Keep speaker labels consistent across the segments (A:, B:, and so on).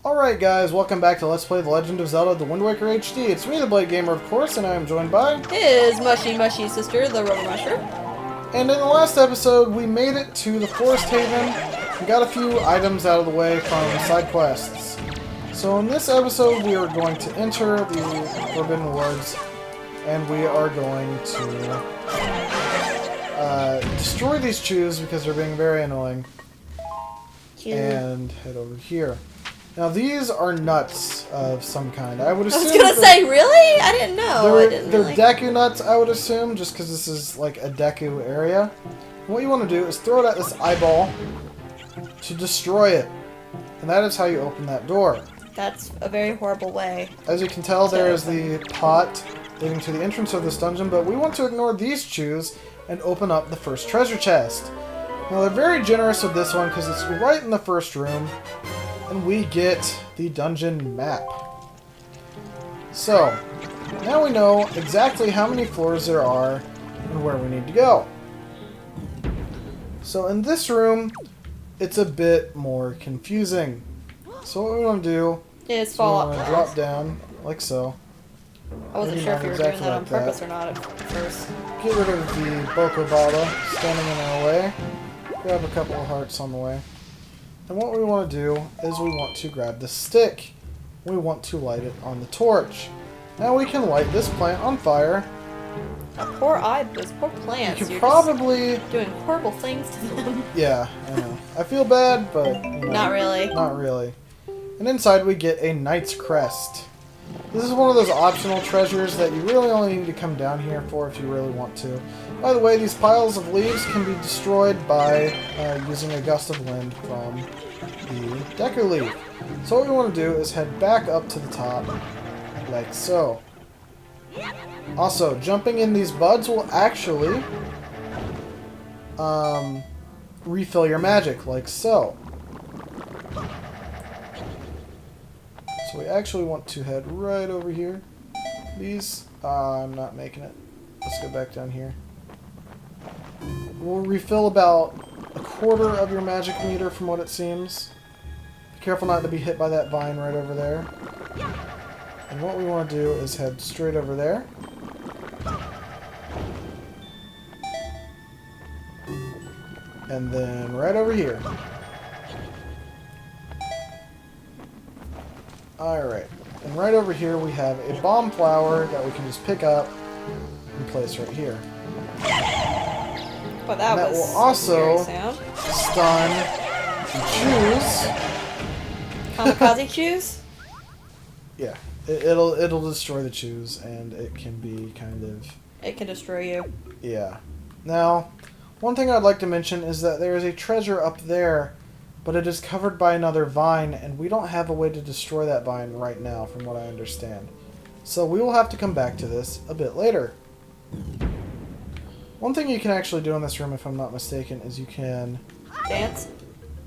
A: Alright guys, welcome back to Let's Play The Legend of Zelda, The Wind Waker HD. It's me, TheBladeGamer, of course, and I am joined by...
B: His mushy sister, the Rubber Musher.
A: And in the last episode, we made it to the Forest Haven. We got a few items out of the way from side quests. So in this episode, we are going to enter the Forbidden Woods, and we are going to destroy these chews because they're being very annoying. And head over here. Now these are nuts of some kind. I would assume.
B: I was gonna say, really? I didn't know.
A: They're Deku nuts, I would assume, just because this is like a Deku area. And what you want to do is throw it at this eyeball to destroy it, and that is how you open that door.
B: That's a very horrible way.
A: As you can tell, there is the pot leading to the entrance of this dungeon, but we want to ignore these chews and open up the first treasure chest. Now they're very generous with this one because it's right in the first room. And we get the dungeon map. So, now we know exactly how many floors there are and where we need to go. So in this room, it's a bit more confusing. So what we want to do
B: is fall
A: off. Drop down, like so.
B: I wasn't sure if you were doing that on purpose or not at first.
A: Get rid of the Boko Baba standing in our way. Grab a couple of hearts on the way. And what we want to do is we want to grab the stick. We want to light it on the torch. Now we can light this plant on fire.
B: Those poor plants.
A: You could probably
B: doing horrible things to them.
A: Yeah, I know. I feel bad, but you know,
B: not really.
A: Not really. And inside we get a Knight's Crest. This is one of those optional treasures that you really only need to come down here for if you really want to. By the way, these piles of leaves can be destroyed by using a gust of wind from the Deku Leaf. So what we want to do is head back up to the top, like so. Also, jumping in these buds will actually refill your magic, like so. So we actually want to head right over here. These, I'm not making it. Let's go back down here. We'll refill about a quarter of your magic meter from what it seems. Be careful not to be hit by that vine right over there. And what we want to do is head straight over there. And then right over here. Alright, and right over here we have a bomb flower that we can just pick up and place right here.
B: Well, that
A: will also stun the chews.
B: Kamikaze chews?
A: Yeah, it'll destroy the chews, and it can be kind of...
B: It can destroy you.
A: Yeah. Now, one thing I'd like to mention is that there is a treasure up there, but it is covered by another vine, and we don't have a way to destroy that vine right now, from what I understand. So we will have to come back to this a bit later. One thing you can actually do in this room, if I'm not mistaken, is you can...
B: Dance?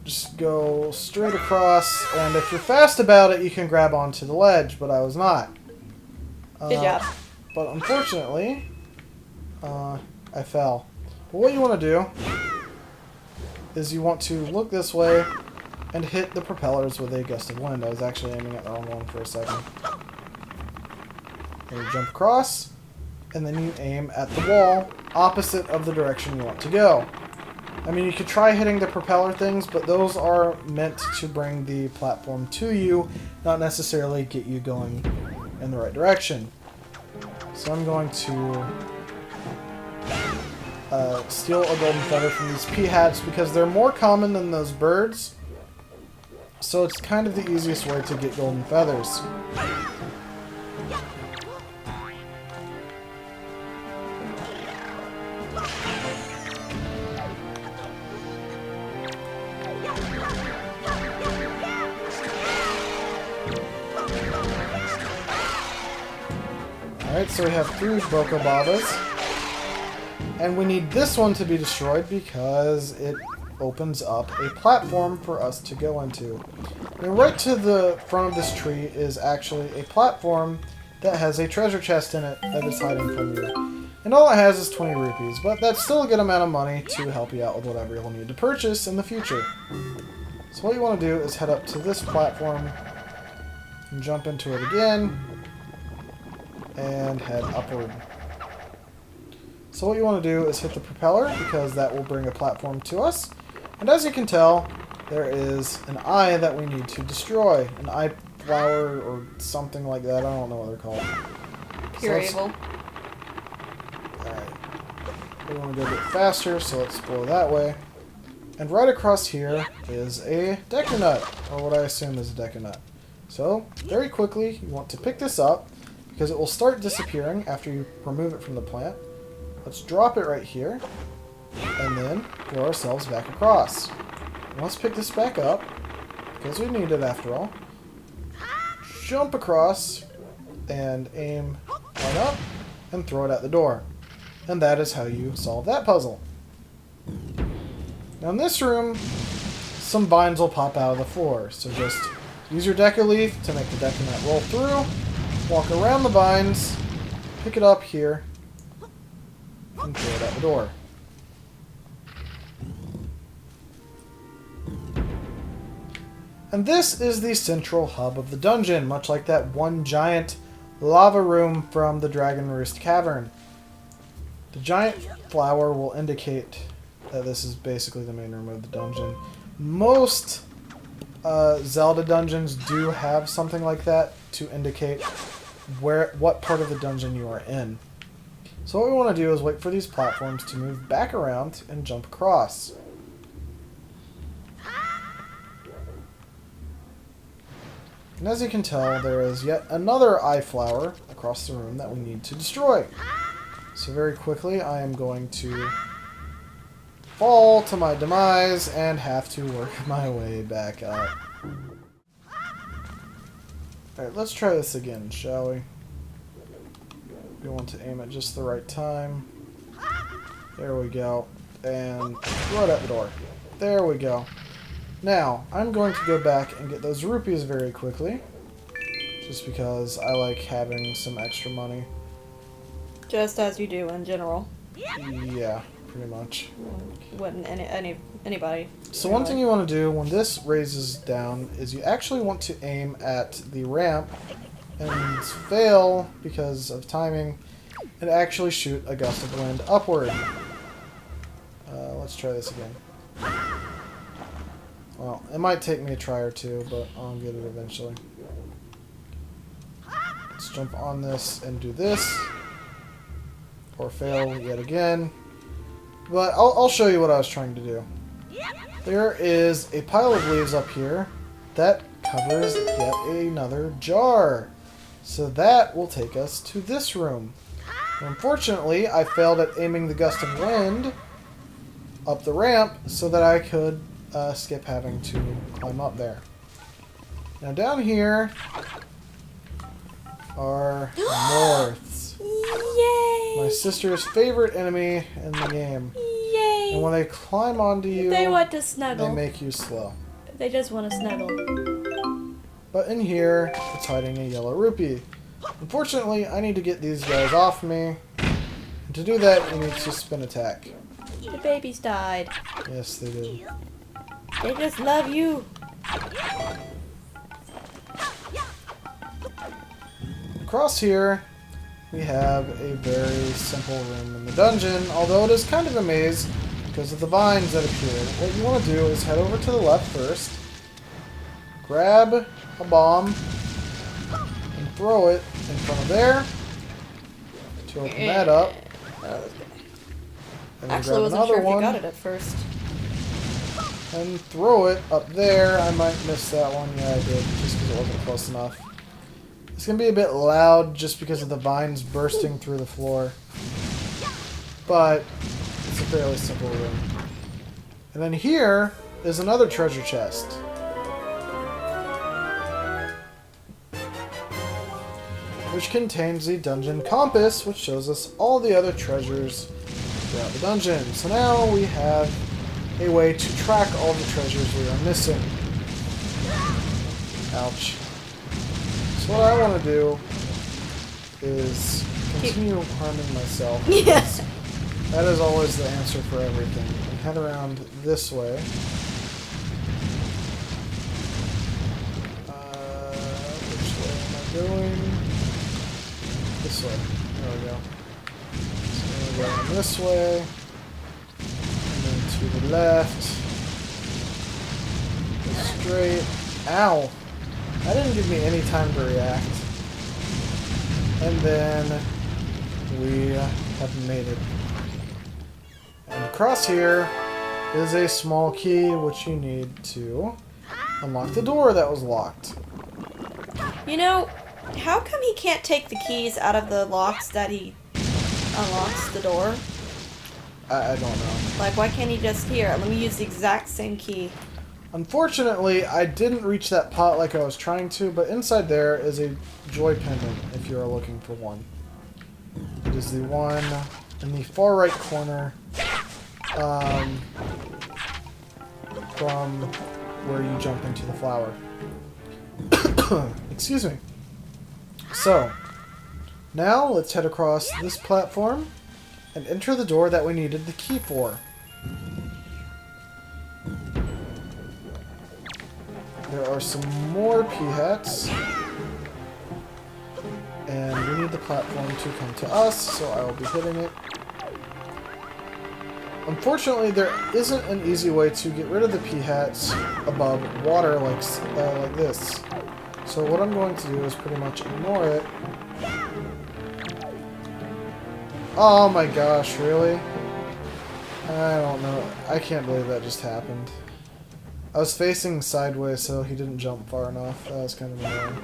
A: Just go straight across, and if you're fast about it, you can grab onto the ledge, but I was not.
B: Good job.
A: But unfortunately, I fell. But what you want to do is you want to look this way and hit the propellers with a gust of wind. I was actually aiming at the wrong one for a second. And you jump across, and then you aim at the wall opposite of the direction you want to go. I mean, you could try hitting the propeller things, but those are meant to bring the platform to you, not necessarily get you going in the right direction. So I'm going to steal a golden feather from these peahats because they're more common than those birds. So it's kind of the easiest way to get golden feathers. Alright, so we have 3 Boko Babas. And we need this one to be destroyed because it opens up a platform for us to go into. And right to the front of this tree is actually a platform that has a treasure chest in it that is hiding from you. And all it has is 20 rupees, but that's still a good amount of money to help you out with whatever you'll need to purchase in the future. So what you want to do is head up to this platform And jump into it again. And head upward. So what you want to do is hit the propeller, because that will bring a platform to us. And as you can tell, there is an eye that we need to destroy. An eye flower or something like that. I don't know what they're called.
B: Pure evil.
A: Alright. We want to go a bit faster, so let's explore that way. And right across here is a Decanut, or what I assume is a Decanut. So, very quickly, you want to pick this up, because it will start disappearing after you remove it from the plant. Let's drop it right here, and then throw ourselves back across. And let's pick this back up, because we need it after all. Jump across, and aim right up, and throw it at the door. And that is how you solve that puzzle. Now in this room, some vines will pop out of the floor, so just use your Deca Leaf to make the Decanut roll through, walk around the vines, pick it up here, and throw it at the door. And this is the central hub of the dungeon, much like that one giant lava room from the Dragon Roost Cavern. The giant flower will indicate that this is basically the main room of the dungeon. Most Zelda dungeons do have something like that to indicate what part of the dungeon you are in. So what we want to do is wait for these platforms to move back around and jump across. And as you can tell, there is yet another eye flower across the room that we need to destroy. So very quickly, I am going to fall to my demise and have to work my way back up. Alright, let's try this again, shall we? We want to aim at just the right time. There we go. And throw it at the door. There we go. Now, I'm going to go back and get those rupees very quickly. Just because I like having some extra money.
B: Just as you do in general.
A: Yeah, pretty much.
B: Wouldn't anybody.
A: So one thing you want to do when this raises down is you actually want to aim at the ramp and fail because of timing and actually shoot a gust of wind upward. Let's try this again. Well, it might take me a try or two, but I'll get it eventually. Let's jump on this and do this. Or fail yet again. But I'll show you what I was trying to do. There is a pile of leaves up here that covers yet another jar. So that will take us to this room. Unfortunately, I failed at aiming the gust of wind up the ramp so that I could skip having to climb up there. Now down here are Norths.
B: Yay!
A: My sister's favorite enemy in the game.
B: Yay!
A: And when they climb onto you,
B: they want to snuggle.
A: they make you slow.
B: They just want to snuggle.
A: But in here, it's hiding a yellow rupee. Unfortunately, I need to get these guys off me. And to do that, you need to spin attack.
B: The babies died.
A: Yes, they did.
B: They just love you.
A: Across here, we have a very simple room in the dungeon, although it is kind of a maze because of the vines that appear. What you want to do is head over to the left first, grab a bomb, and throw it in front of there to open that up. And then
B: Actually, I
A: grab
B: wasn't
A: another
B: sure if you
A: one
B: got it at first.
A: and throw it up there. I might miss that one. Yeah, I did, just because it wasn't close enough. It's going to be a bit loud just because of the vines bursting through the floor. But it's a fairly simple room. And then here is another treasure chest. Which contains the dungeon compass, which shows us all the other treasures throughout the dungeon. So now we have a way to track all the treasures we are missing. Ouch. So what I want to do is continue harming myself.
B: Yes.
A: That is always the answer for everything. And head around this way. Which going this way. There we go. So we're going this way. And then to the left. Go straight. Ow! That didn't give me any time to react. And then we have made it. And across here is a small key which you need to unlock the door that was locked.
B: You know, how come he can't take the keys out of the locks that he unlocks the door?
A: I don't know.
B: Like, why can't he just, here, let me use the exact same key.
A: Unfortunately, I didn't reach that pot like I was trying to, but inside there is a joy pendant if you are looking for one. It is the one in the far right corner from where you jump into the flower. Excuse me. So, now let's head across this platform and enter the door that we needed the key for. There are some more P-hats. And we need the platform to come to us, so I will be hitting it. Unfortunately, there isn't an easy way to get rid of the P-hats above water like this. So what I'm going to do is pretty much ignore it. Oh my gosh, really? I don't know. I can't believe that just happened. I was facing sideways, so he didn't jump far enough. That was kind of annoying.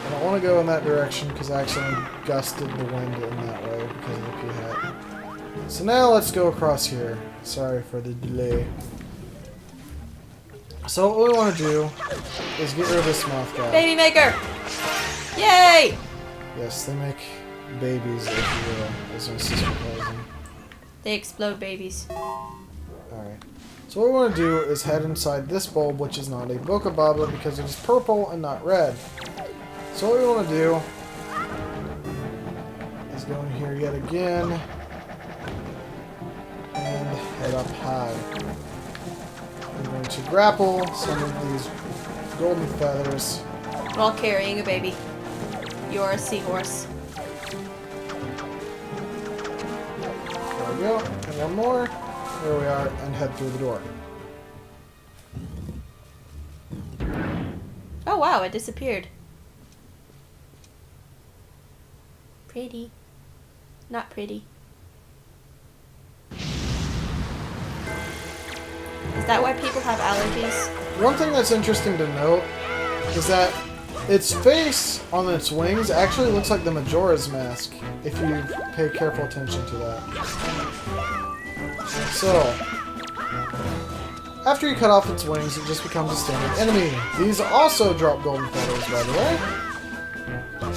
A: I don't want to go in that direction because I accidentally gusted the wind in that way because of the P-hat. So now let's go across here. Sorry for the delay. So what we want to do is get rid of this moth guy.
B: Baby maker! Yay!
A: Yes, they make babies, if you will, as my sister calls them.
B: They explode babies.
A: Alright. So what we want to do is head inside this bulb, which is not a Boca Baba because it is purple and not red. So what we want to do is go in here yet again and head up high. I'm going to grapple some of these golden feathers.
B: While carrying a baby. You're a seahorse.
A: There we go. And one more. There we are. And head through the door.
B: Oh wow, it disappeared. Pretty. Not pretty. Is that why people have allergies?
A: One thing that's interesting to note is that its face on its wings actually looks like the Majora's Mask, if you pay careful attention to that. So, after you cut off its wings, it just becomes a standard enemy. These also drop golden feathers, by the way,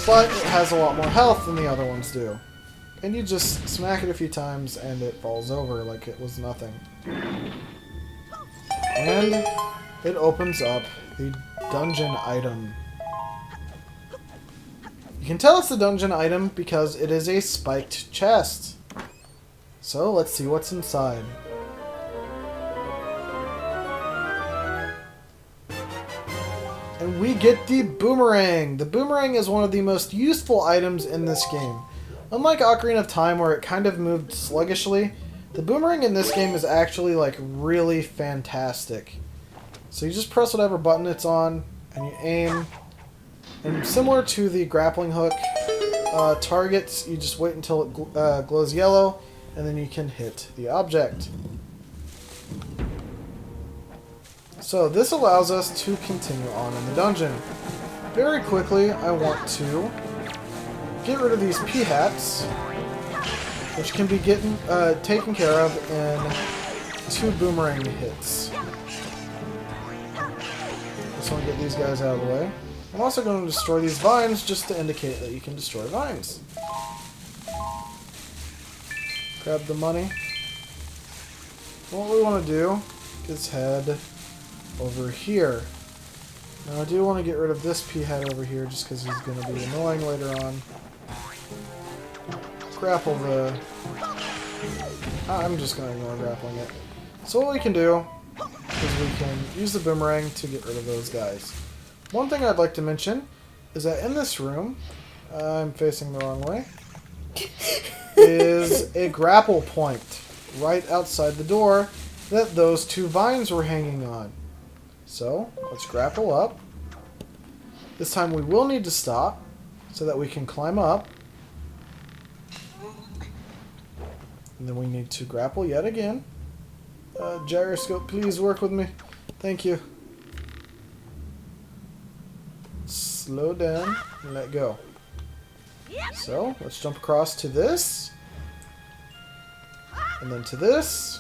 A: but it has a lot more health than the other ones do. And you just smack it a few times and it falls over like it was nothing. And it opens up the dungeon item. You can tell it's the dungeon item because it is a spiked chest. So let's see what's inside. And we get the Boomerang. The Boomerang is one of the most useful items in this game. Unlike Ocarina of Time where it kind of moved sluggishly, the Boomerang in this game is actually like really fantastic. So you just press whatever button it's on and you aim. And similar to the grappling hook targets, you just wait until it glows yellow and then you can hit the object. So this allows us to continue on in the dungeon. Very quickly, I want to get rid of these P-hats, which can be taken care of in 2 boomerang hits. Just want to get these guys out of the way. I'm also going to destroy these vines just to indicate that you can destroy vines. Grab the money. What we want to do is head over here. Now I do want to get rid of this P-hat over here just because he's going to be annoying later on. grapple the... I'm just going to ignore grappling it. So what we can do is we can use the boomerang to get rid of those guys. One thing I'd like to mention is that in this room, I'm facing the wrong way, is a grapple point right outside the door that those two vines were hanging on. So, let's grapple up. This time we will need to stop so that we can climb up. And then we need to grapple yet again. Gyroscope, please work with me. Thank you. Slow down and let go. So, let's jump across to this. And then to this.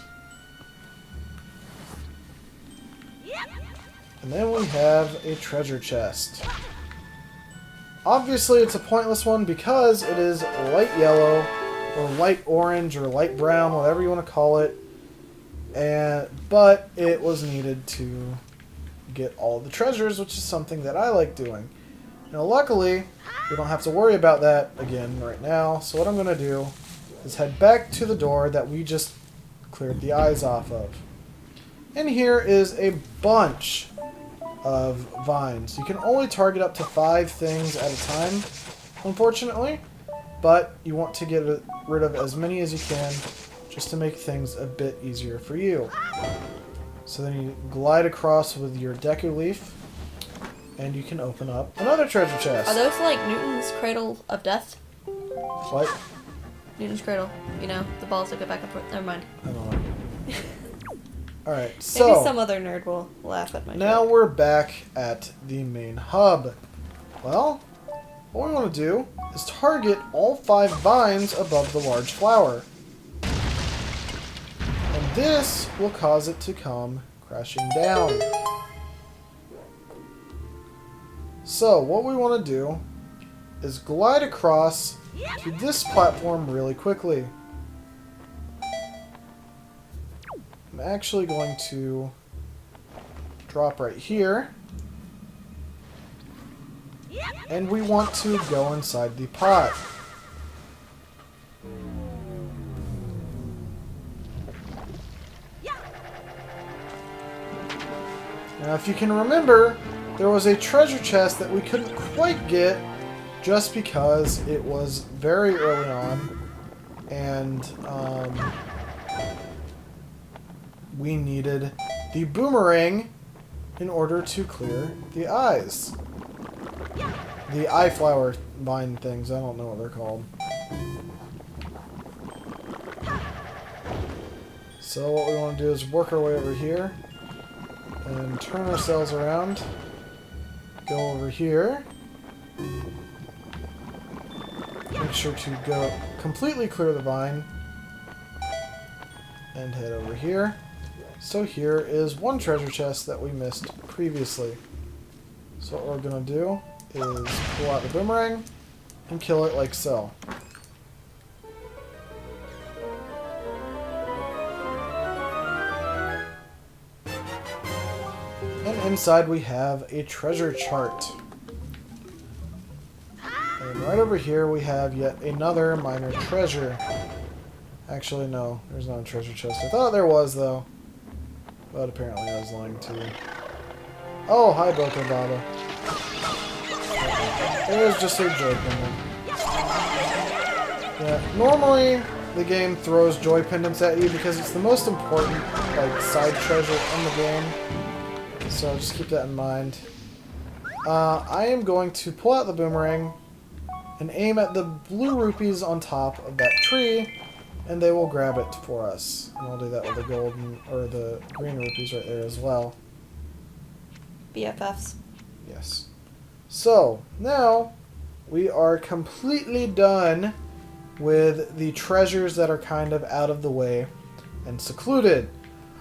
A: And then we have a treasure chest. Obviously, it's a pointless one because it is light yellow, or light orange, or light brown, whatever you want to call it. But it was needed to get all the treasures, which is something that I like doing. Now, luckily, we don't have to worry about that again right now. So what I'm going to do is head back to the door that we just cleared the eyes off of. And here is a bunch of vines. You can only target up to 5 things at a time, unfortunately. But you want to get rid of as many as you can just to make things a bit easier for you. So then you glide across with your Deku Leaf, and you can open up another treasure chest.
B: Are those like Newton's Cradle of Death?
A: What?
B: Newton's Cradle. You know, the balls that go back and forth. Never mind.
A: I don't know. Alright, so...
B: Maybe some other nerd will laugh at my
A: now
B: joke.
A: we're back at the main hub. Well, what we want to do is target all 5 vines above the large flower. And this will cause it to come crashing down. So, what we want to do is glide across to this platform really quickly. I'm actually going to drop right here. And we want to go inside the pot. Now, if you can remember, there was a treasure chest that we couldn't quite get just because it was very early on, and we needed the boomerang in order to clear the eyes. The eye flower vine things, I don't know what they're called. So what we want to do is work our way over here and turn ourselves around. Go over here. Make sure to go completely clear the vine. And head over here. So here is one treasure chest that we missed previously. So what we're going to do is pull out the boomerang and kill it like so. And inside we have a treasure chart. And right over here we have yet another minor treasure. Actually, no, there's not a treasure chest. I thought there was, though. But apparently I was lying to you. Oh, hi, Boko Baba. It was just a joy pendant. Yeah, normally the game throws joy pendants at you because it's the most important, like, side treasure in the game. So just keep that in mind. I am going to pull out the boomerang and aim at the blue rupees on top of that tree, and they will grab it for us. And I'll do that with the golden, or the green rupees right there as well.
B: BFFs.
A: Yes. So, now we are completely done with the treasures that are kind of out of the way and secluded.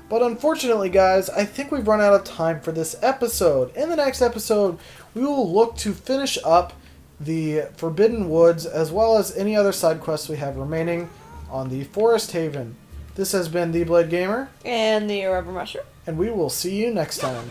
A: But unfortunately, guys, I think we've run out of time for this episode. In the next episode, we will look to finish up the Forbidden Woods as well as any other side quests we have remaining on the Forest Haven. This has been TheBladeGamer
B: And the Rubber Mushroom.
A: and we will see you next time.